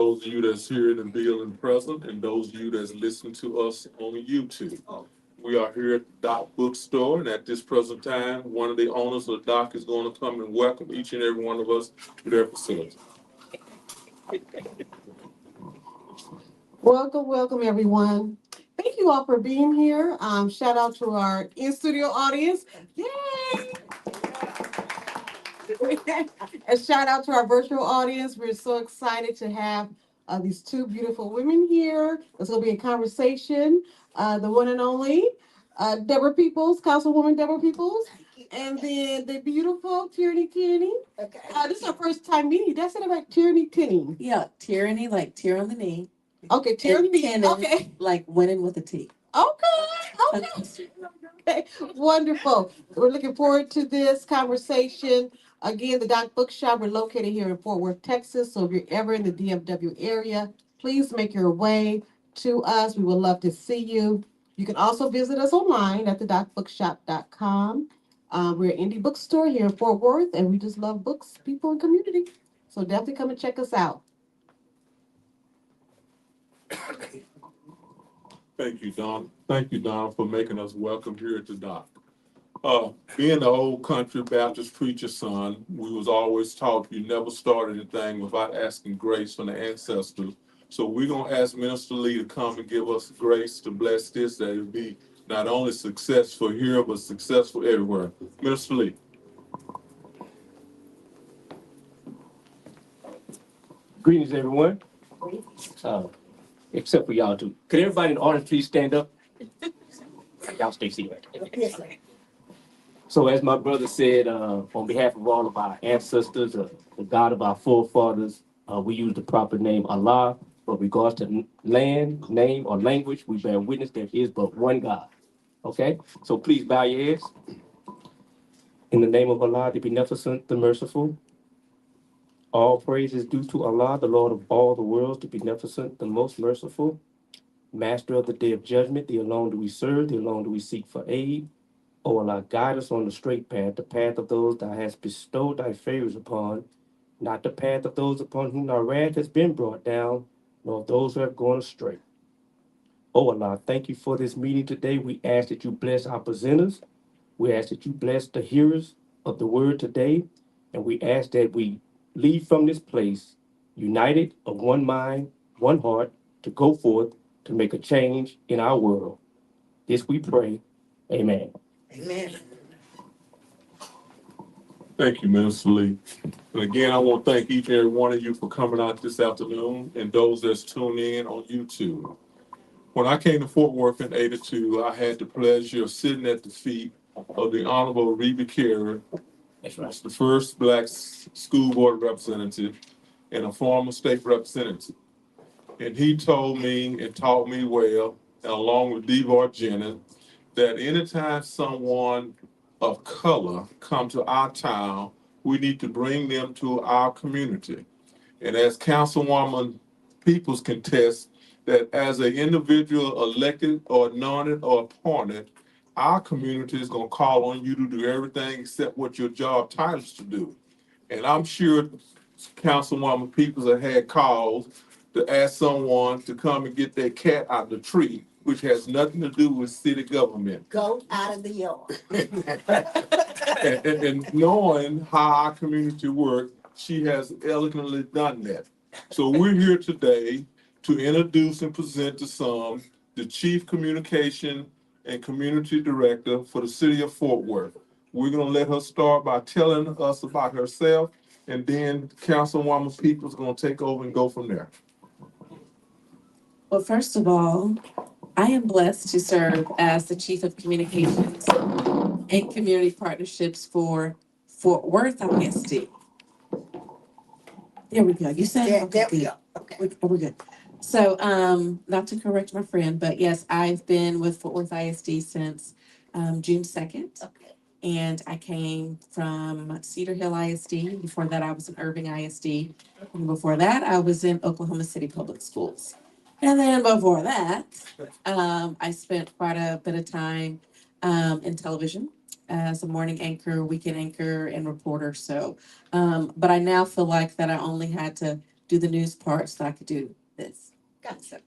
Those of you that's here in the building present, and those of you that's listening to us on YouTube. We are here at the Dock Bookstore, and at this present time, one of the owners of the Dock is going to come and welcome each and every one of us to their facility. Welcome, welcome, everyone. Thank you all for being here. Shout out to our in-studio audience. Yay! And shout out to our virtual audience. We're so excited to have these two beautiful women here. It's going to be a conversation. The one and only Deborah Peoples, Councilwoman Deborah Peoples, and then the beautiful Tierrney Tinnin. Okay. This is our first time meeting you. That's it about Tierrney Tinnin. Yeah, tyranny, like tear on the knee. Okay, And Tierrney. tinnin, Okay. like winning with a T. Okay. Okay. Wonderful. We're looking forward to this conversation. Again, the Dock Bookshop, we're located here in Fort Worth, Texas. So if you're ever in the DFW area, please make your way to us. We would love to see you. You can also visit us online at thedockbookshop.com. We're an indie bookstore here in Fort Worth, and we just love books, people, and community. So definitely come and check us out. Thank you, Don. Thank you, Don, for making us welcome here at the Dock. Being the old country Baptist preacher's son, we was always taught you never start anything without asking grace from the ancestors. So we're gonna ask Minister Lee to come and give us grace to bless this, that it'll be not only successful here, but successful everywhere. Minister Lee. Greetings, everyone. Except for y'all two. Could everybody in the audience please stand up? Y'all stay seated. So as my brother said, on behalf of all of our ancestors, the God of our forefathers, we use the proper name Allah. But regards to land, name, or language, we bear witness there is but one God. Okay? So please bow your heads. In the name of Allah, the Beneficent, the Merciful. All praise is due to Allah, the Lord of all the worlds, the Beneficent, the Most Merciful, Master of the Day of Judgment. The alone do we serve, the alone do we seek for aid. O Allah, guide us on the straight path, the path of those thou hast bestowed thy favors upon, not the path of those upon whom thy wrath has been brought down, nor of those who have gone astray. O Allah, thank you for this meeting today. We ask that you bless our presenters. We ask that you bless the hearers of the word today. And we ask that we leave from this place united of one mind, one heart, to go forth to make a change in our world. This we pray. Amen. Amen. Thank you, Minister Lee. And again, I want to thank each and every one of you for coming out this afternoon and those that's tuned in on YouTube. When I came to Fort Worth in '82, I had the pleasure of sitting at the feet of the Honorable Reba Carey, That's right. the first Black school board representative and a former state representative. And he told me and taught me well, along with DeVar Jennings, that anytime someone of color come to our town, we need to bring them to our community. And as Councilwoman Peoples contest that as an individual elected or anointed or appointed, our community is gonna call on you to do everything except what your job titles to do. And I'm sure Councilwoman Peoples have had calls to ask someone to come and get their cat out of the tree, which has nothing to do with city government. Go out of the yard. And knowing how our community works, she has elegantly done that. So we're here today to introduce and present to some the Chief Communication and Community Director for the City of Fort Worth. We're gonna let her start by telling us about herself, and then Councilwoman Peoples gonna take over and go from there. Well, first of all, I am blessed to serve as the Chief of Communications and Community Partnerships for Fort Worth ISD. There we go. You said, There okay, we good. go. Okay. We're good. So, not to correct my friend, but yes, I've been with Fort Worth ISD since June 2nd. Okay. And I came from Cedar Hill ISD. Before that, I was in Irving ISD. And before that, I was in Oklahoma City Public Schools. And then before that, I spent quite a bit of time in television as a morning anchor, weekend anchor, and reporter. So, but I now feel like that I only had to do the news part so I could do this. Gotcha.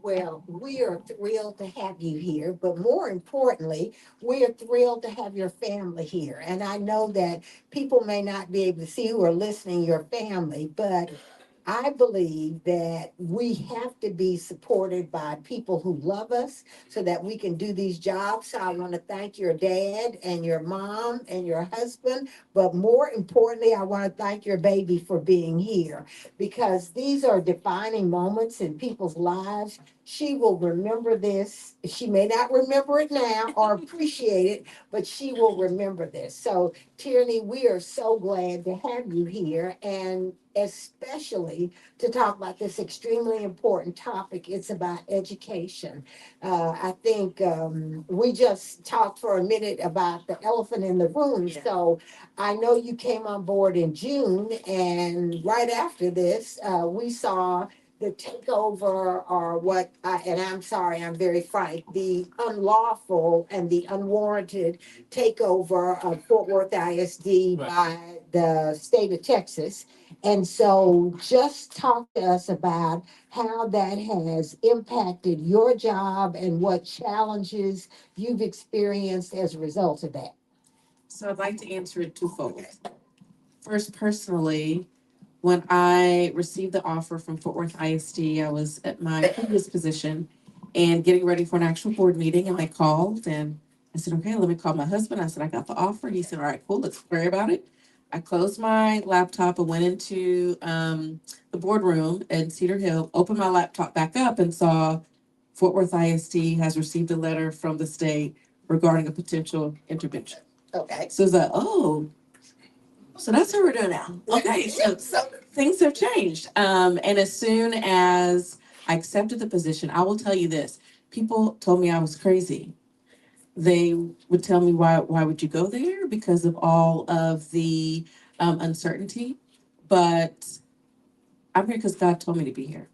Well, we are thrilled to have you here, but more importantly, we are thrilled to have your family here. And I know that people may not be able to see who are listening, your family, but I believe that we have to be supported by people who love us so that we can do these jobs. So I want to thank your dad and your mom and your husband. But more importantly, I want to thank your baby for being here because these are defining moments in people's lives. She will remember this. She may not remember it now or appreciate it, but she will remember this. So, Tierrney, we are so glad to have you here, and especially to talk about this extremely important topic. It's about education. I think we just talked for a minute about the elephant in the room. Yeah. So I know you came on board in June, and right after this, we saw the takeover or and I'm sorry, I'm very frank, the unlawful and the unwarranted takeover of Fort Worth ISD Right. by the state of Texas. And so just talk to us about how that has impacted your job and what challenges you've experienced as a result of that. So I'd like to answer it twofold. First, personally, when I received the offer from Fort Worth ISD, I was at my previous position and getting ready for an actual board meeting, and they called and I said, okay, let me call my husband. I said, I got the offer. He said, all right, cool, let's pray about it. I closed my laptop and went into the boardroom in Cedar Hill, opened my laptop back up and saw Fort Worth ISD has received a letter from the state regarding a potential intervention. Okay. So it's like, oh, so that's what we're doing now. Okay, so things have changed. And as soon as I accepted the position, I will tell you this: people told me I was crazy. They would tell me, why would you go there? Because of all of the uncertainty. But I'm here because God told me to be here.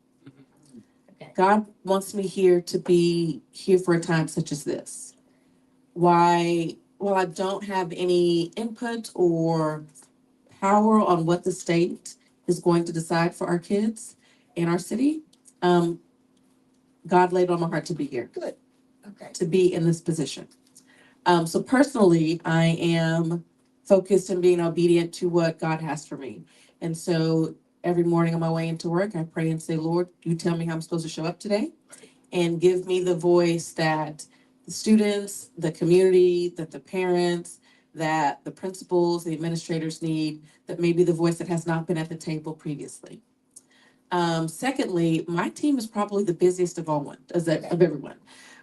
Okay. God wants me here to be here for a time such as this. Why? Well, I don't have any input or power on what the state is going to decide for our kids in our city. Um, God laid on my heart to be here, Good. Okay. to be in this position. So personally, I am focused on being obedient to what God has for me. And so every morning on my way into work, I pray and say, Lord, you tell me how I'm supposed to show up today and give me the voice that the students, the community, that the parents, that the principals, the administrators need, that maybe the voice that has not been at the table previously. Secondly, my team is probably the busiest of of everyone.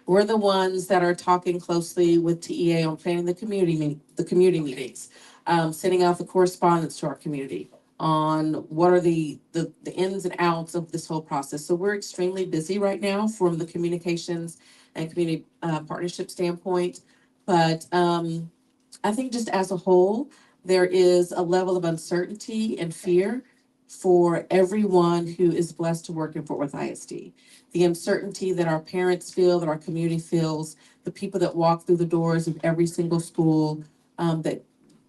We're the ones that are talking closely with TEA on planning the community meetings, sending out the correspondence to our community on what are the ins and outs of this whole process. So we're extremely busy right now from the communications and community partnership standpoint. But I think just as a whole, there is a level of uncertainty and fear for everyone who is blessed to work in Fort Worth ISD. The uncertainty that our parents feel, that our community feels, the people that walk through the doors of every single school, that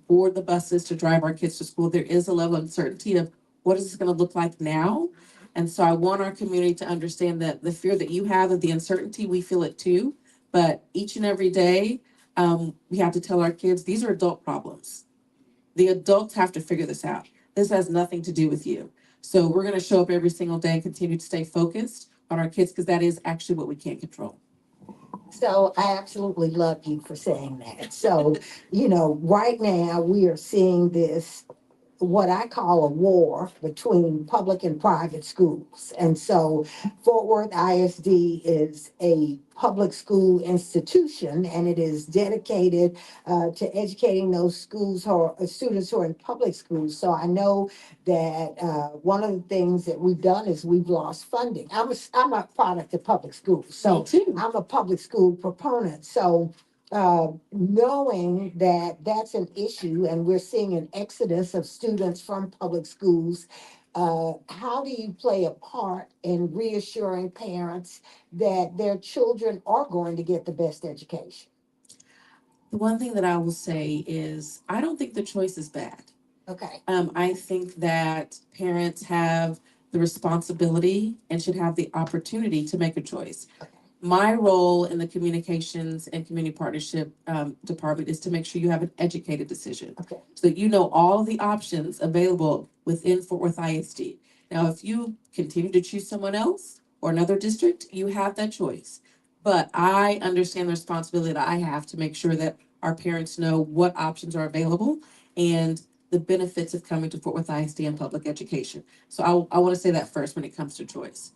board the buses to drive our kids to school, there is a level of uncertainty of what is this going to look like now? And so I want our community to understand that the fear that you have of the uncertainty, we feel it too. But each and every day, we have to tell our kids, these are adult problems. The adults have to figure this out. This has nothing to do with you. So we're going to show up every single day and continue to stay focused on our kids because that is actually what we can't control. So I absolutely love you for saying that. So, right now we are seeing this, what I call a war between public and private schools. And so Fort Worth ISD is a public school institution, and it is dedicated to educating those students who are in public schools. So I know that one of the things that we've done is we've lost funding. I'm a product of public schools, so Me too. I'm a public school proponent. So knowing that that's an issue and we're seeing an exodus of students from public schools, how do you play a part in reassuring parents that their children are going to get the best education? The one thing that I will say is I don't think the choice is bad. Okay, I think that parents have the responsibility and should have the opportunity to make a choice. okay, My role in the communications and community partnership department is to make sure you have an educated decision okay. so that you know all of the options available within Fort Worth ISD. Now, if you continue to choose someone else or another district, you have that choice. But I understand the responsibility that I have to make sure that our parents know what options are available and the benefits of coming to Fort Worth ISD and public education. So I want to say that first when it comes to choice.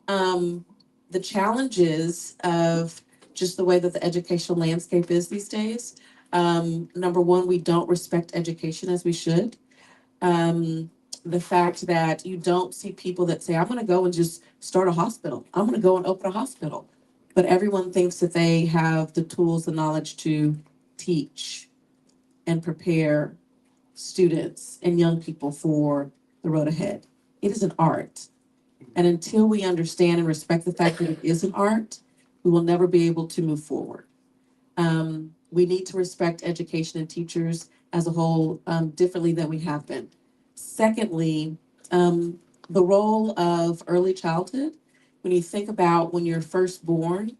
Um, the challenges of just the way that the educational landscape is these days. Number one, we don't respect education as we should. Um, the fact that you don't see people that say, I'm going to go and just start a hospital. I'm going to go and open a hospital. But everyone thinks that they have the tools, the knowledge to teach and prepare students and young people for the road ahead. It is an art. And until we understand and respect the fact that it is an art, we will never be able to move forward. We need to respect education and teachers as a whole differently than we have been. Secondly, the role of early childhood. When you think about when you're first born,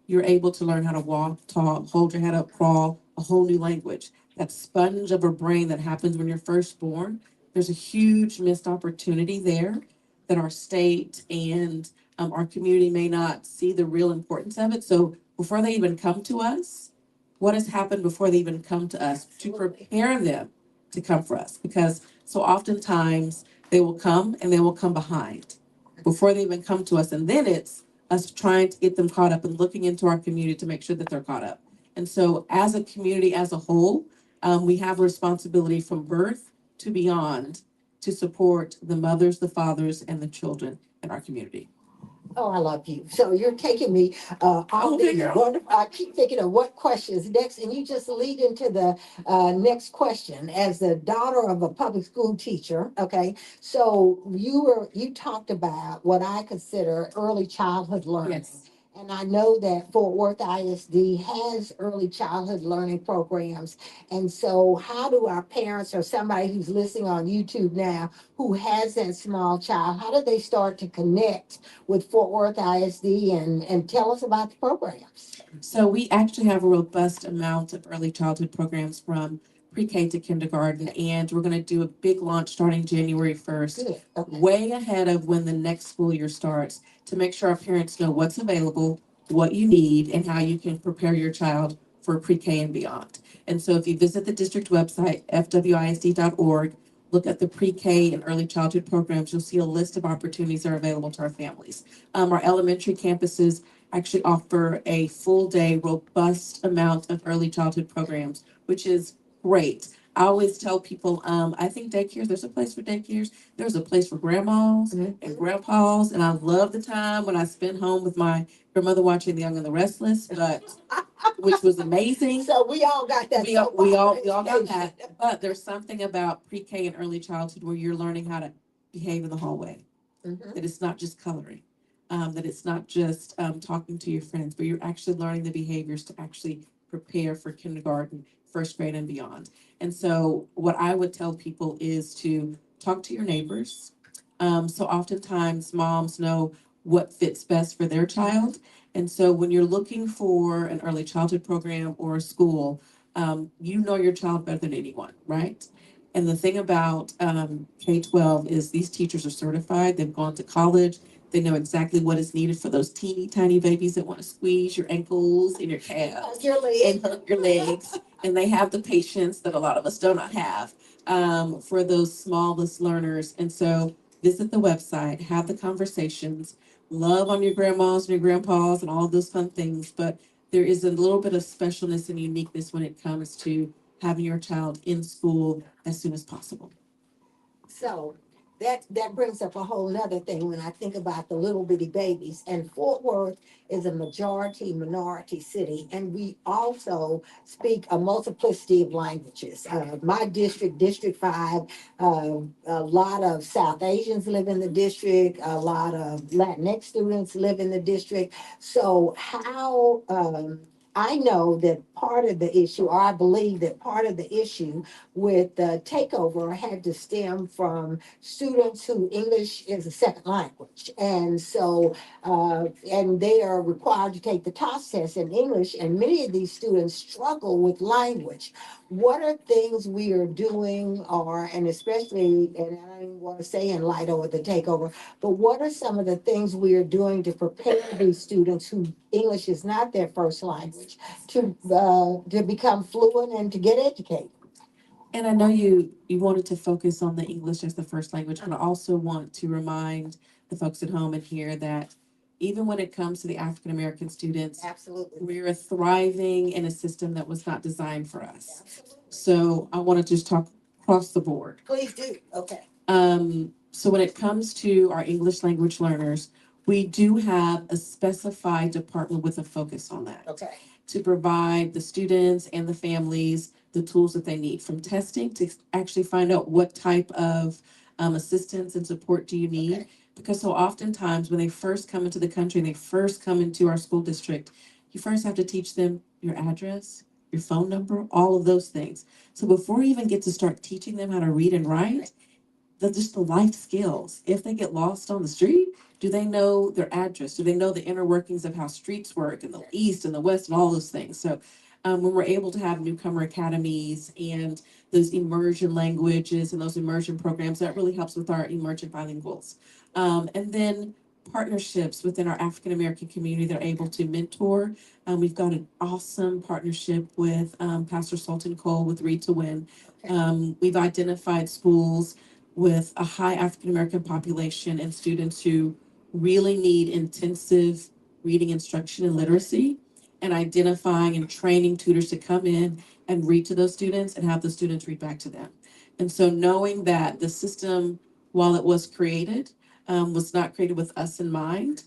you're able to learn how to walk, talk, hold your head up, crawl, a whole new language. That sponge of a brain that happens when you're first born, there's a huge missed opportunity there that our state and our community may not see the real importance of it. So before they even come to us, what has happened before they even come to us to prepare them to come for us? Because so oftentimes they will come and they will come behind before they even come to us. And then it's us trying to get them caught up and looking into our community to make sure that they're caught up. And so, as a community as a whole, we have a responsibility from birth to beyond to support the mothers, the fathers, and the children in our community. Oh, I love you. So you're taking me all Okay, these girl. wonderful. I keep thinking of what questions next, and you just lead into the next question. As the daughter of a public school teacher, okay. So you talked about what I consider early childhood learning. Yes. And I know that Fort Worth ISD has early childhood learning programs. And so, how do our parents or somebody who's listening on YouTube now who has that small child, how do they start to connect with Fort Worth ISD and tell us about the programs? So we actually have a robust amount of early childhood programs from pre-K to kindergarten, and we're going to do a big launch starting January 1st, Good. Okay. way ahead of when the next school year starts, to make sure our parents know what's available, what you need, and how you can prepare your child for pre-K and beyond. And so if you visit the district website, fwisd.org, look at the pre-K and early childhood programs, you'll see a list of opportunities that are available to our families. Our elementary campuses actually offer a full day, robust amount of early childhood programs, which is great. I always tell people, I think daycares, there's a place for daycares, there's a place for grandmas and grandpas, and I love the time when I spend home with my grandmother watching The Young and the Restless, but which was amazing. So we all got that. We all got that. But there's something about pre-K and early childhood where you're learning how to behave in the hallway. Mhm. That it's not just coloring, that it's not just talking to your friends, but you're actually learning the behaviors to actually prepare for kindergarten, first grade, and beyond. And so, what I would tell people is to talk to your neighbors. So, oftentimes, moms know what fits best for their child. And so, when you're looking for an early childhood program or a school, you know your child better than anyone, right? And the thing about K-12 is these teachers are certified, they've gone to college, they know exactly what is needed for those teeny tiny babies that want to squeeze your ankles and your calves Your and leg. hug your legs. And they have the patience that a lot of us do not have for those smallest learners. And so visit the website, have the conversations, love on your grandmas and your grandpas and all those fun things. But there is a little bit of specialness and uniqueness when it comes to having your child in school as soon as possible. So that brings up a whole nother thing when I think about the little bitty babies. And Fort Worth is a majority minority city, and we also speak a multiplicity of languages. My district, District 5, a lot of South Asians live in the district, a lot of Latinx students live in the district. So how I know that part of the issue, or I believe that part of the issue with the takeover had to stem from students who English is a second language. And so, and they are required to take the TOS test in English, and many of these students struggle with language. What are things we are doing, or, and especially, and I don't even want to say in light of the takeover, but what are some of the things we are doing to prepare these students who English is not their first language to become fluent and to get educated? And I know you wanted to focus on the English as the first language, but I also want to remind the folks at home and here that even when it comes to the African American students, Absolutely. we're thriving in a system that was not designed for us. Absolutely. So I want to just talk across the board. Please do. Okay. So when it comes to our English language learners, we do have a specified department with a focus on that Okay. to provide the students and the families the tools that they need, from testing to actually find out what type of assistance and support do you need. Okay. Because so oftentimes when they first come into the country and they first come into our school district, you first have to teach them your address, your phone number, all of those things. So before you even get to start teaching them how to read and write, just the life skills. If they get lost on the street, do they know their address? Do they know the inner workings of how streets work and the east and the west and all those things? So when we're able to have newcomer academies and those immersion languages and those immersion programs, that really helps with our emergent bilinguals. And then partnerships within our African American community, they're able to mentor. We've got an awesome partnership with Pastor Sultan Cole with Read to Win. We've identified schools with a high African American population and students who really need intensive reading instruction and literacy, and identifying and training tutors to come in and read to those students and have the students read back to them. And so knowing that the system, while it was created, was not created with us in mind,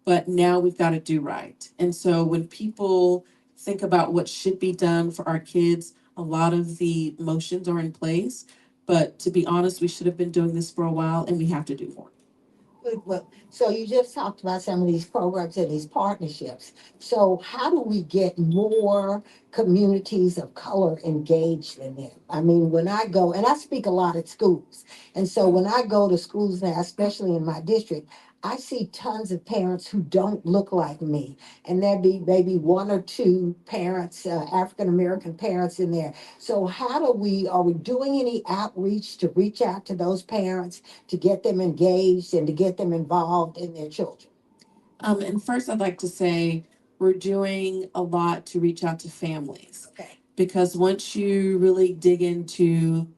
but now we've got to do right. And so when people think about what should be done for our kids, a lot of the motions are in place. But to be honest, we should have been doing this for a while and we have to do more. Good. Well, so you just talked about some of these programs and these partnerships. So how do we get more communities of color engaged in them? I mean, when I go, and I speak a lot at schools, and so when I go to schools now, especially in my district, I see tons of parents who don't look like me, and there'd be maybe one or two parents, African American parents in there. So how do are we doing any outreach to reach out to those parents to get them engaged and to get them involved in their children? And first, I'd like to say we're doing a lot to reach out to families. Okay. Because once you really dig into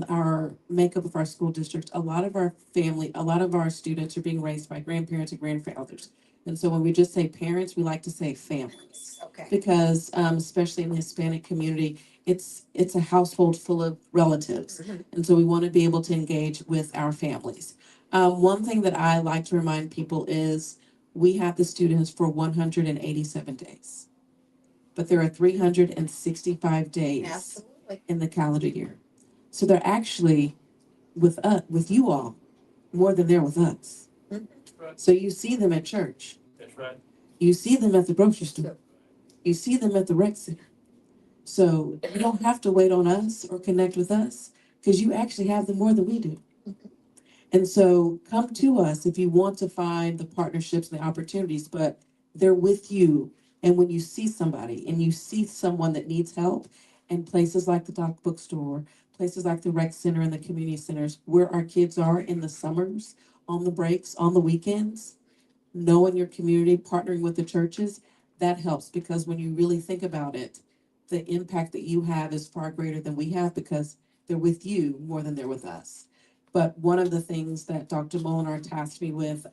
our makeup of our school district, a lot of our students are being raised by grandparents and grandfathers. And so when we just say parents, we like to say families. Okay. Because especially in the Hispanic community, it's a household full of relatives. Mhm. And so we want to be able to engage with our families. One thing that I like to remind people is we have the students for 187 days, but there are 365 days Absolutely. in the calendar year. So they're actually with you all, more than they're with us. Mhm. So you see them at church. That's right. You see them at the grocery store. You see them at the rec center. So you don't have to wait on us or connect with us because you actually have them more than we do. And so come to us if you want to find the partnerships and the opportunities, but they're with you. And when you see somebody and you see someone that needs help, and places like the Doc Bookstore, places like the rec center and the community centers, where our kids are in the summers, on the breaks, on the weekends, knowing your community, partnering with the churches, that helps, because when you really think about it, the impact that you have is far greater than we have because they're with you more than they're with us. But one of the things that Dr. Molinar tasked me with,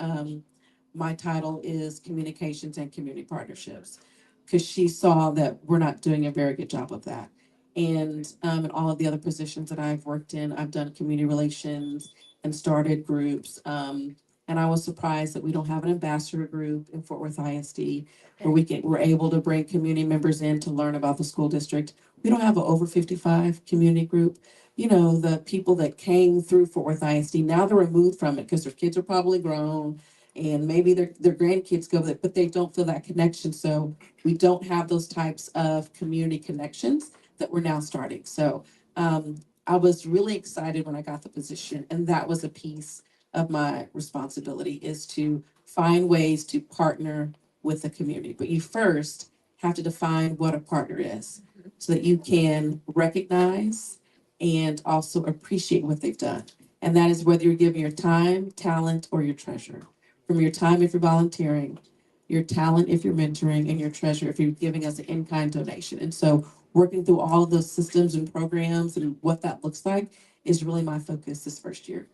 my title is Communications and Community Partnerships, because she saw that we're not doing a very good job of that. And in all of the other positions that I've worked in, I've done community relations and started groups. And I was surprised that we don't have an ambassador group in Fort Worth ISD where we're able to bring community members in to learn about the school district. We don't have an over 55 community group. You know, the people that came through Fort Worth ISD, now they're removed from it because their kids are probably grown and maybe their grandkids go there, but they don't feel that connection. So we don't have those types of community connections that we're now starting. So I was really excited when I got the position, and that was a piece of my responsibility, is to find ways to partner with the community. But you first have to define what a partner is so that you can recognize and also appreciate what they've done. And that is whether you're giving your time, talent, or your treasure. From your time if you're volunteering, your talent if you're mentoring, and your treasure if you're giving us an in-kind donation. And so working through all of those systems and programs and what that looks like is really my focus this first year.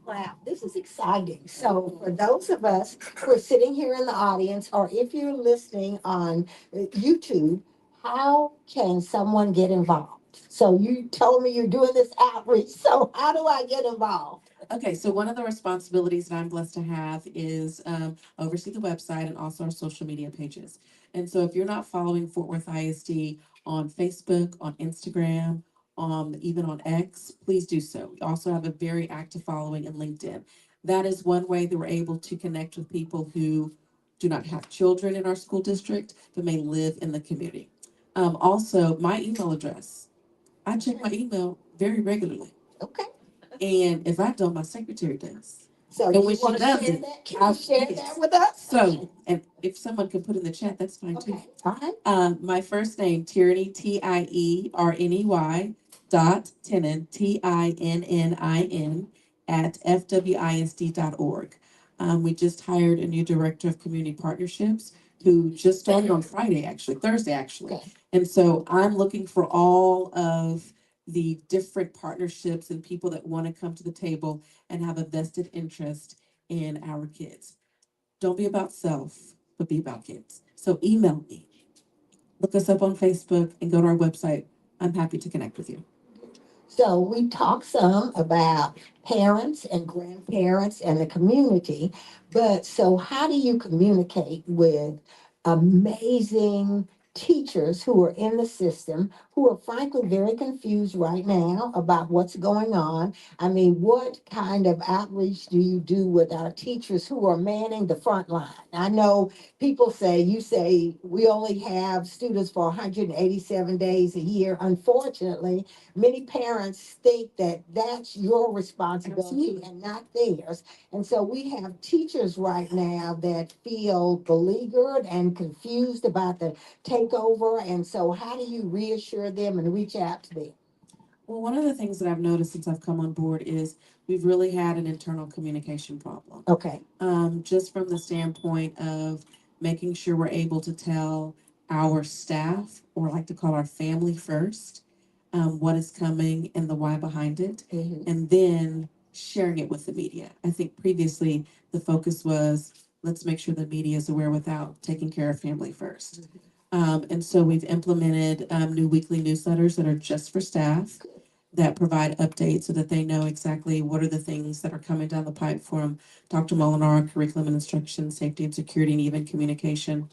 Wow, this is exciting. So for those of us who are sitting here in the audience, or if you're listening on YouTube, how can someone get involved? So you told me you're doing this outreach, so how do I get involved? Okay, so one of the responsibilities that I'm blessed to have is oversee the website and also our social media pages. And so if you're not following Fort Worth ISD on Facebook, on Instagram, even on X, please do so. We also have a very active following in LinkedIn. That is one way that we're able to connect with people who do not have children in our school district, but may live in the community. Also, my email address. I check my email very regularly. Okay. And if I don't, my secretary does. So And you when she want to does share it, that? Can I'll you share yes. that with us? So, and if someone can put in the chat, that's fine too. Okay, all right. My first name, Tierrney, Tierrney .Tinnin, TINNIN at fwisd.org. We just hired a new director of community partnerships who just started on Thursday actually. Okay. And so I'm looking for all of the different partnerships and people that want to come to the table and have a vested interest in our kids. Don't be about self, but be about kids. So email me, look us up on Facebook, and go to our website. I'm happy to connect with you. So we talked some about parents and grandparents and the community, but so how do you communicate with amazing teachers who are in the system, who are frankly very confused right now about what's going on? I mean, what kind of outreach do you do with our teachers who are manning the front line? I know people say, you say we only have students for 187 days a year. Unfortunately, many parents think that that's your responsibility and not theirs. And so we have teachers right now that feel beleaguered and confused about the takeover. And so how do you reassure them and reach out to them? Well, one of the things that I've noticed since I've come on board is we've really had an internal communication problem. Okay. Just from the standpoint of making sure we're able to tell our staff, or I like to call our family first, what is coming and the why behind it, and then sharing it with the media. I think previously the focus was let's make sure the media is aware without taking care of family first. And so we've implemented new weekly newsletters that are just for staff that provide updates so that they know exactly what are the things that are coming down the pipe from Dr. Molinar, curriculum and instruction, safety and security, and even communication.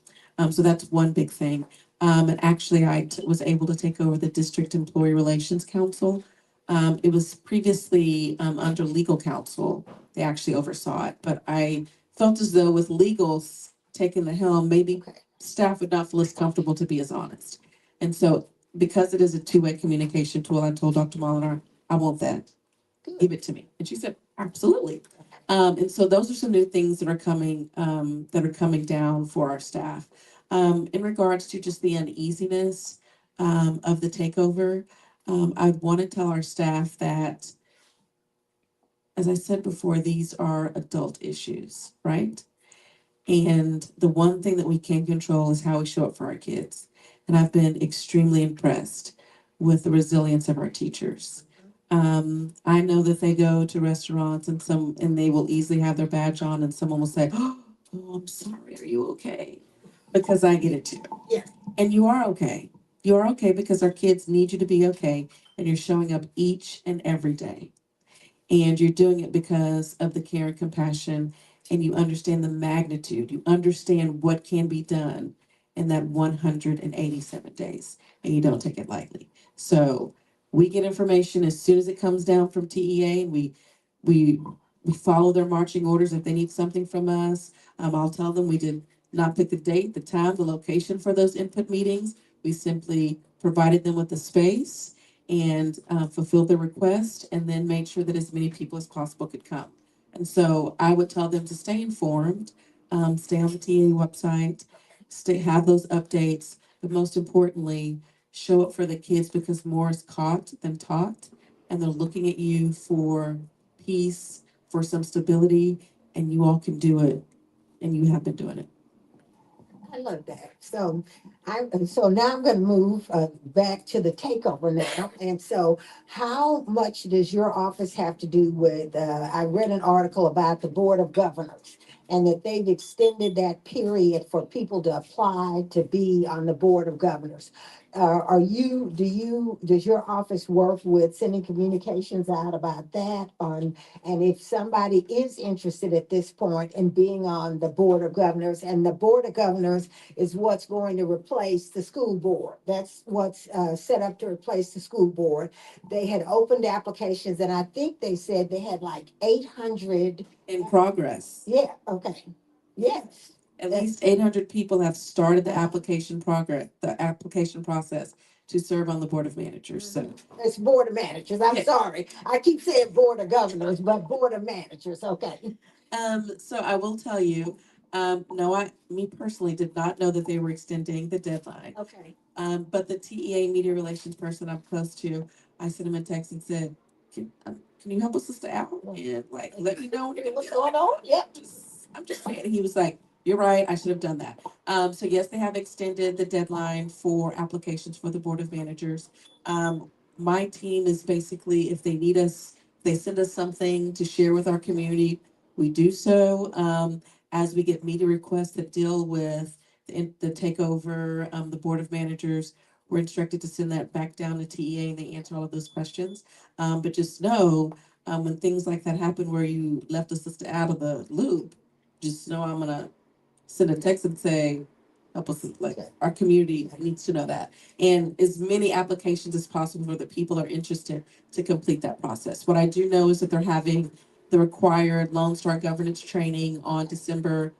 So that's one big thing. And actually, was able to take over the District Employee Relations Council. It was previously under legal counsel. They actually oversaw it, but I felt as though with legals taking the helm, maybe staff would not feel as comfortable to be as honest. And so because it is a two-way communication tool, I told Dr. Molinar, I want that. Give it to me. And she said, absolutely. And so those are some new things that are coming down for our staff. In regards to just the uneasiness of the takeover, I want to tell our staff that, as I said before, these are adult issues, right? And the one thing that we can control is how we show up for our kids. And I've been extremely impressed with the resilience of our teachers. I know that they go to restaurants and they will easily have their badge on and someone will say, oh, I'm sorry, are you okay? Because I get it too. Yeah. And you are okay. You are okay because our kids need you to be okay. And you're showing up each and every day. And you're doing it because of the care and compassion, and you understand the magnitude. You understand what can be done in that 187 days, and you don't take it lightly. So we get information as soon as it comes down from TEA, and we We follow their marching orders. If they need something from us, I'll tell them we did not pick the date, the time, the location for those input meetings. We simply provided them with the space and fulfilled their request, and then made sure that as many people as possible could come. And so I would tell them to stay informed, stay on the TA website, have those updates, but most importantly, show up for the kids, because more is caught than taught, and they're looking at you for peace, for some stability, and you all can do it, and you have been doing it. I love that. So now I'm going to move back to the takeover now. And so how much does your office have to do with, I read an article about the Board of Governors and that they've extended that period for people to apply to be on the Board of Governors. Does your office work with sending communications out about that on, and if somebody is interested at this point in being on the Board of Governors, and the Board of Governors is what's going to replace the school board. That's what's set up to replace the school board. They had opened applications, and I think they said they had like 800. In progress. Yeah, okay. Yes. At least 800 people have started the application process to serve on the Board of Managers. So It's Board of Managers. I'm Yeah. sorry. I keep saying Board of Governors, but Board of Managers, okay. So I will tell you, no, me personally did not know that they were extending the deadline. Okay. But the TEA media relations person I'm close to, I sent him a text and said, can you help us sister out and like let me know What's going on? Yep. I'm just saying. He was like, you're right, I should have done that. So yes, they have extended the deadline for applications for the Board of Managers. My team is basically, if they need us, they send us something to share with our community, we do so. As we get media requests that deal with the takeover, the Board of Managers, we're instructed to send that back down to TEA and they answer all of those questions. But just know, when things like that happen where you left a sister out of the loop, just know I'm gonna send a text and say, help us, like our community needs to know that. And as many applications as possible where the people are interested to complete that process. What I do know is that they're having the required Lone Star governance training on December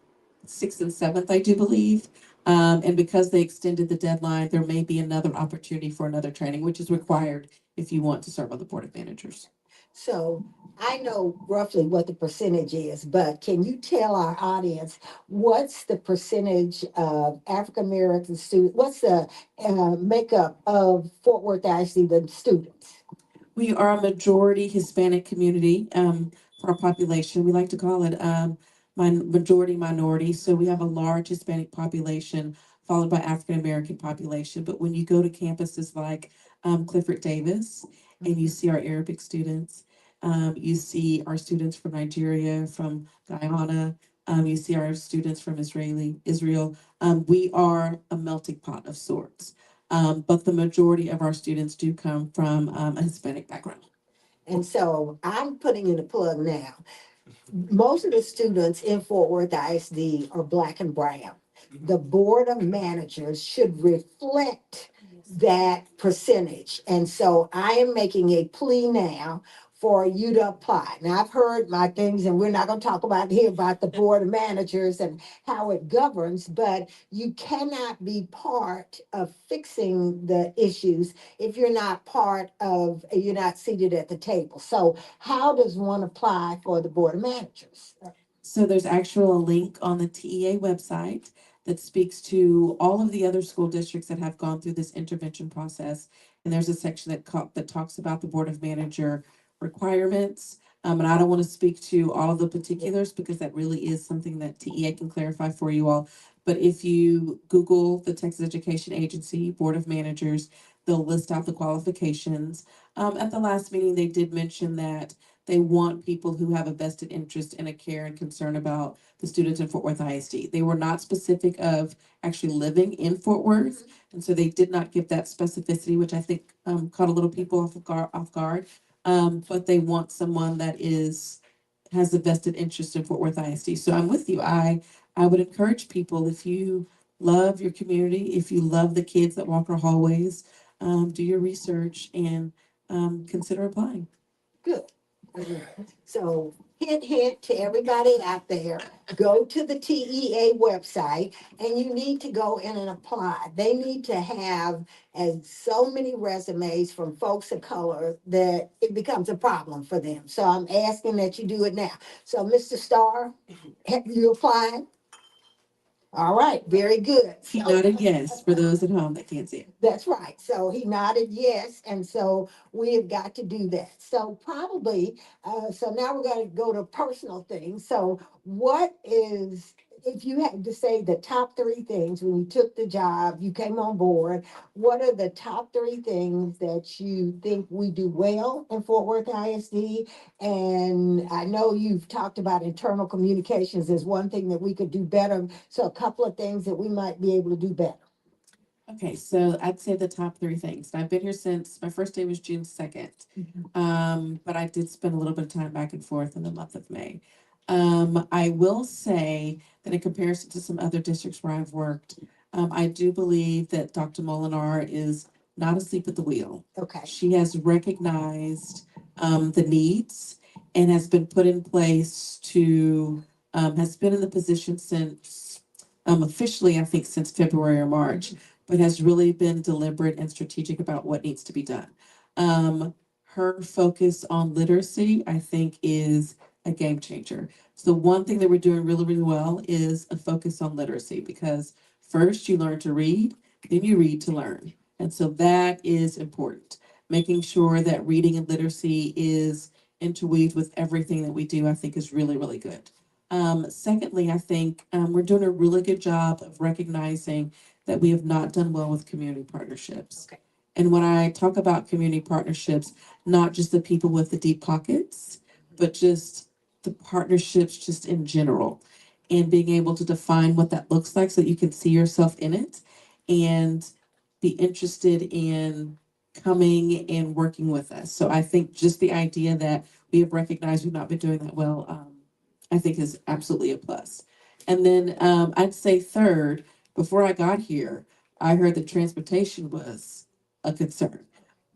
6th and 7th, I do believe. And because they extended the deadline, there may be another opportunity for another training, which is required if you want to serve on the Board of Managers. So I know roughly what the percentage is, but can you tell our audience what's the percentage of African American students? What's the makeup of Fort Worth ISD, the students? We are a majority Hispanic community for our population. We like to call it majority minority. So we have a large Hispanic population followed by African American population. But when you go to campuses like Clifford Davis and you see our Arabic students, you see our students from Nigeria, from Guyana, you see our students from Israel. We are a melting pot of sorts. But the majority of our students do come from a Hispanic background. And so I'm putting in a plug now. Most of the students in Fort Worth ISD are Black and brown. The Board of Managers should reflect that percentage. And so I am making a plea now for you to apply. Now, I've heard my things, and we're not going to talk about here about the Board of Managers and how it governs, but you cannot be part of fixing the issues if you're not you're not seated at the table. So how does one apply for the Board of Managers? So there's actually a link on the TEA website that speaks to all of the other school districts that have gone through this intervention process. And there's a section that talks about the Board of Manager requirements. And I don't want to speak to all of the particulars because that really is something that TEA can clarify for you all. But if you Google the Texas Education Agency Board of Managers, they'll list out the qualifications. At the last meeting, they did mention that they want people who have a vested interest and a care and concern about the students in Fort Worth ISD. They were not specific of actually living in Fort Worth. And so they did not give that specificity, which I think caught a little people off guard. But they want someone that has a vested interest in Fort Worth ISD. So I'm with you. I would encourage people, if you love your community, if you love the kids that walk our hallways, do your research and consider applying. Good. So hint, hint to everybody out there, go to the TEA website and you need to go in and apply. They need to have as so many resumes from folks of color that it becomes a problem for them. So I'm asking that you do it now. So Mr. Starr, have you applied? All right, very good. He nodded yes for those at home that can't see it. That's right. So he nodded yes, and so we have got to do that. So probably, so now we're going to go to personal things. So what is, if you had to say the top three things when you took the job, you came on board, what are the top three things that you think we do well in Fort Worth ISD? And I know you've talked about internal communications as one thing that we could do better. So a couple of things that we might be able to do better. Okay, so I'd say the top three things. I've been here since my first day was June 2nd. But I did spend a little bit of time back and forth in the month of May. I will say that in comparison to some other districts where I've worked, I do believe that Dr. Molinar is not asleep at the wheel. Okay. She has recognized the needs and has been put in place to, has been in the position since, officially, I think since February or March, but has really been deliberate and strategic about what needs to be done. Her focus on literacy, I think, is a game changer. So one thing that we're doing really, really well is a focus on literacy, because first you learn to read, then you read to learn. And so that is important. Making sure that reading and literacy is interweaved with everything that we do, I think is really, really good. Secondly, I think we're doing a really good job of recognizing that we have not done well with community partnerships. Okay. And when I talk about community partnerships, not just the people with the deep pockets, but just the partnerships just in general, and being able to define what that looks like so that you can see yourself in it and be interested in coming and working with us. So I think just the idea that we have recognized we've not been doing that well, I think is absolutely a plus. And then I'd say third, before I got here, I heard that transportation was a concern.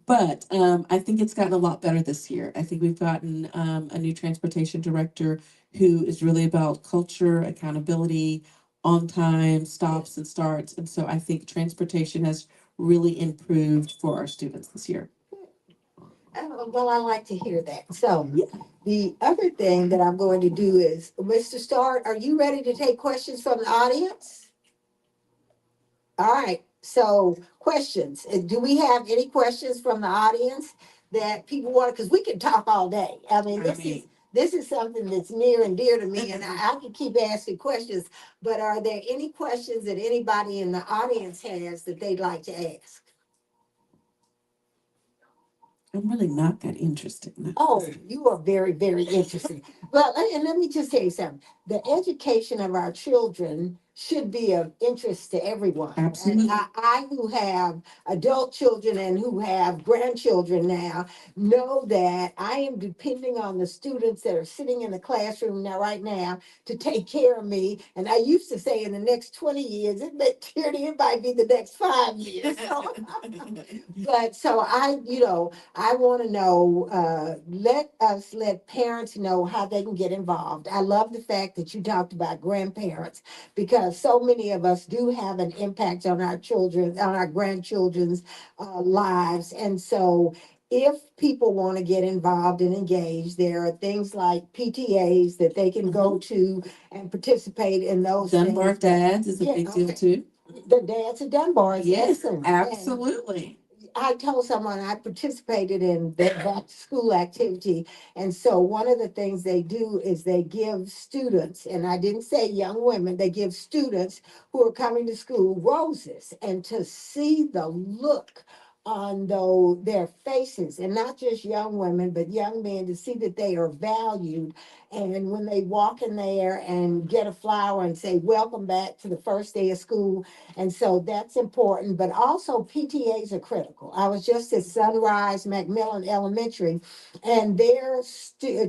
But I think it's gotten a lot better this year. I think we've gotten a new transportation director who is really about culture, accountability, on time, stops and starts. And so I think transportation has really improved for our students this year. Well, I like to hear that. So the other thing that I'm going to do is, Mr. Starr, are you ready to take questions from the audience? All right. So questions. Do we have any questions from the audience that people want? Because we can talk all day. I mean, this is something that's near and dear to me, and I can keep asking questions. But are there any questions that anybody in the audience has that they'd like to ask? I'm really not that interested. Oh, you are very, very interesting. Well, and let me just tell you something. The education of our children should be of interest to everyone. Absolutely. And I who have adult children and who have grandchildren now, know that I am depending on the students that are sitting in the classroom now, right now, to take care of me. And I used to say in the next 20 years, it might be the next 5 years. So, but so I want to know, let parents know how they can get involved. I love the fact that you talked about grandparents, because so many of us do have an impact on our children, on our grandchildren's lives. And so if people want to get involved and engaged, there are things like PTAs that they can go to and participate in those Dunbar things. Dads is a big deal too. The Dads at Dunbar is Yes, excellent. absolutely. I told someone I participated in that back to school activity. And so one of the things they do is they give students, and I didn't say young women, they give students who are coming to school roses, and to see the look on their faces, and not just young women, but young men, to see that they are valued. And when they walk in there and get a flower and say, welcome back to the first day of school. And so that's important, but also PTAs are critical. I was just at Sunrise Macmillan Elementary, and their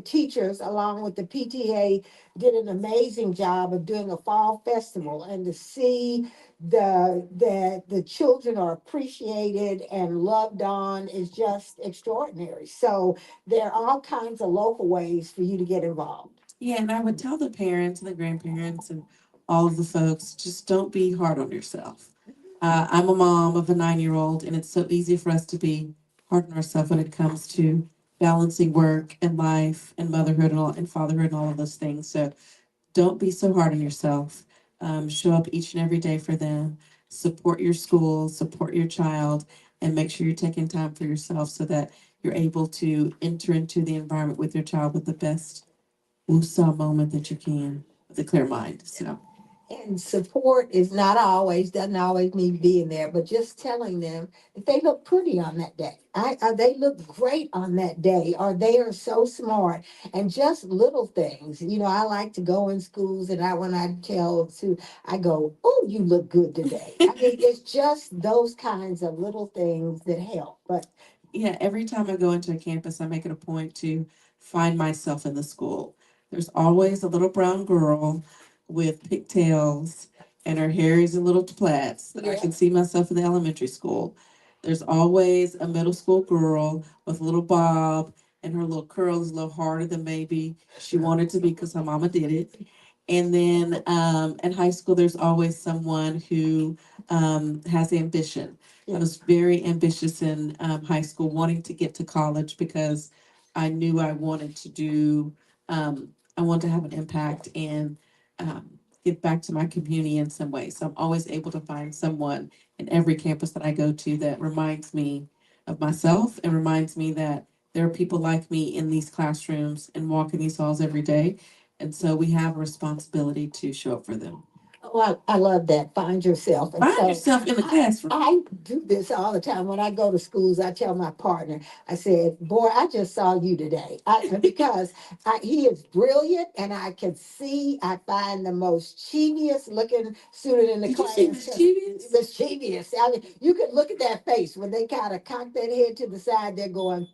teachers, along with the PTA, did an amazing job of doing a fall festival, and to see that the children are appreciated and loved on is just extraordinary. So there are all kinds of local ways for you to get involved. involved. Yeah, and I would tell the parents and the grandparents and all of the folks, just don't be hard on yourself. I'm a mom of a 9-year-old, and it's so easy for us to be hard on ourselves when it comes to balancing work and life and motherhood and all and fatherhood and all of those things. So don't be so hard on yourself. Show up each and every day for them. Support your school, support your child, and make sure you're taking time for yourself so that you're able to enter into the environment with your child with the best woosah moment that you can with a clear mind. So And support is not always, doesn't always mean being there, but just telling them that they look pretty on that day. They look great on that day, or they are so smart. And just little things. You know, I like to go in schools and when I tell to, I go, oh, you look good today. I mean, it's just those kinds of little things that help. But yeah, every time I go into a campus, I make it a point to find myself in the school. There's always a little brown girl with pigtails and her hair is in little plaits that I yeah, can see myself in the elementary school. There's always a middle school girl with a little bob and her little curls a little harder than maybe she wanted to be because her mama did it. And then in high school, there's always someone who has ambition. I was very ambitious in high school, wanting to get to college because I knew I wanted to I wanted to have an impact and give back to my community in some way. So I'm always able to find someone in every campus that I go to that reminds me of myself and reminds me that there are people like me in these classrooms and walk in these halls every day. And so we have a responsibility to show up for them. oh, I love that. Find yourself. And Find so yourself in the classroom. I do this all the time. When I go to schools, I tell my partner, I said, boy, I just saw you today. Because he is brilliant and I can see, I find the most mischievous looking student in the Did you class. say mischievous? Mischievous. I mean, you could look at that face when they kind of cock that head to the side, they're going,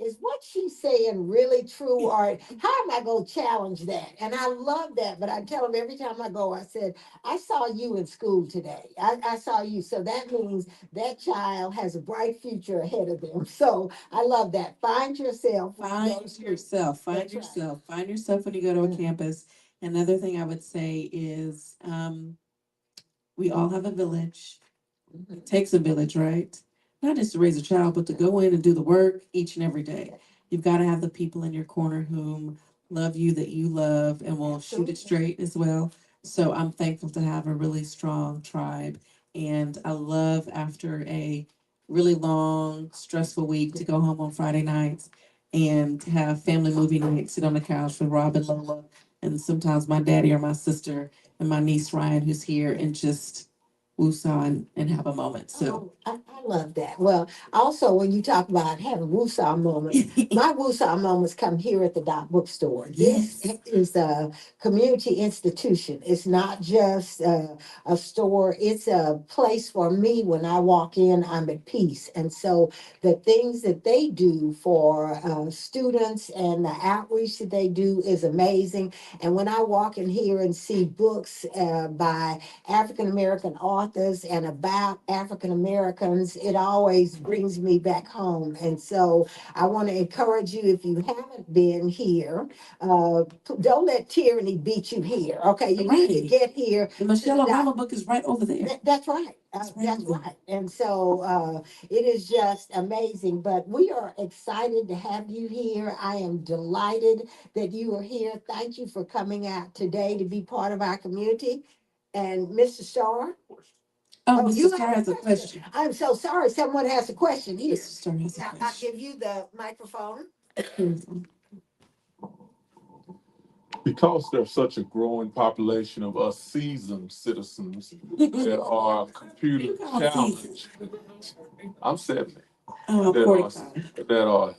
is what she's saying really true? Or how am I going to challenge that? And I love that. But I tell them every time I go, I said, I saw you in school today. I saw you. So that means that child has a bright future ahead of them. So I love that. Find yourself. Find yourself. Find That's right. yourself. Find yourself when you go to a campus. Another thing I would say is we all have a village. It takes a village, right? Not just to raise a child, but to go in and do the work each and every day. You've got to have the people in your corner whom love you that you love and will shoot it straight as well. So I'm thankful to have a really strong tribe. And I love after a really long, stressful week to go home on Friday nights and have family movie night, sit on the couch with Rob and Lola, and sometimes my daddy or my sister and my niece Ryan, who's here, and just woosah and have a moment. So I love that. Well, also when you talk about having woosah moments, my woosah moments come here at the Dot Bookstore. This yes, is a community institution. It's not just a store. It's a place for me. When I walk in, I'm at peace. And so the things that they do for students and the outreach that they do is amazing. And when I walk in here and see books by African American authors and about African Americans, it always brings me back home. And so I want to encourage you, if you haven't been here, don't let tyranny beat you here. Okay, you need to right. get here. The Michelle Obama book is right over there. That's right. It's right That's over there. right. And so it is just amazing. But we are excited to have you here. I am delighted that you are here. Thank you for coming out today to be part of our community. And Mr. Starr? Oh, Oh, Mr. you Starr have a has a question. question. I'm so sorry. Someone has a question here. Mr. Starr has a I'll question. give you the microphone. Because there's such a growing population of us seasoned citizens that are computer challenged. I'm 70. Oh, That are 45. that are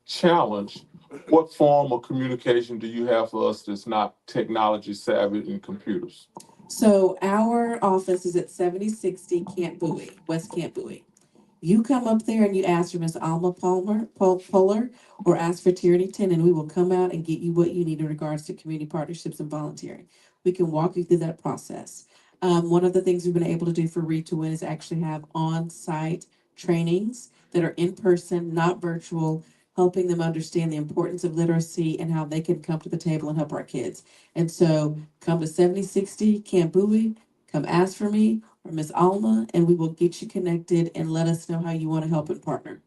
challenged. What form of communication do you have for us that's not technology savvy in computers? So our office is at 7060 Camp Bowie, West Camp Bowie. You come up there and you ask for Miss Alma Polar, or ask for Tierrney Tinnin. We will come out and get you what you need in regards to community partnerships and volunteering. We can walk you through that process. One of the things we've been able to do for Read to Win is actually have on-site trainings that are in person, not virtual, helping them understand the importance of literacy and how they can come to the table and help our kids. And so come to 7060 Camp Bowie, come ask for me or Miss Alma, and we will get you connected and let us know how you want to help and partner.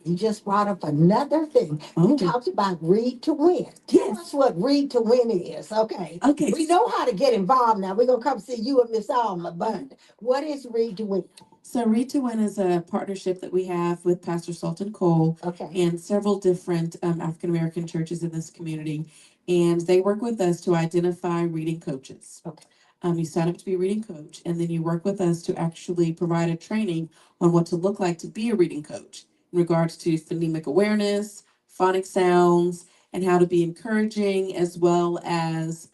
You just brought up another thing. You talked about Read to Win. Tell us what Read to Win is. Okay. Okay. We know how to get involved now. We're going to come see you and Miss Alma, but what is Read to Win? So Read to Win is a partnership that we have with Pastor Sultan Cole Okay. and several different African American churches in this community. And they work with us to identify reading coaches. Okay. You sign up to be a reading coach, and then you work with us to actually provide a training on what to look like to be a reading coach in regards to phonemic awareness, phonic sounds, and how to be encouraging as well as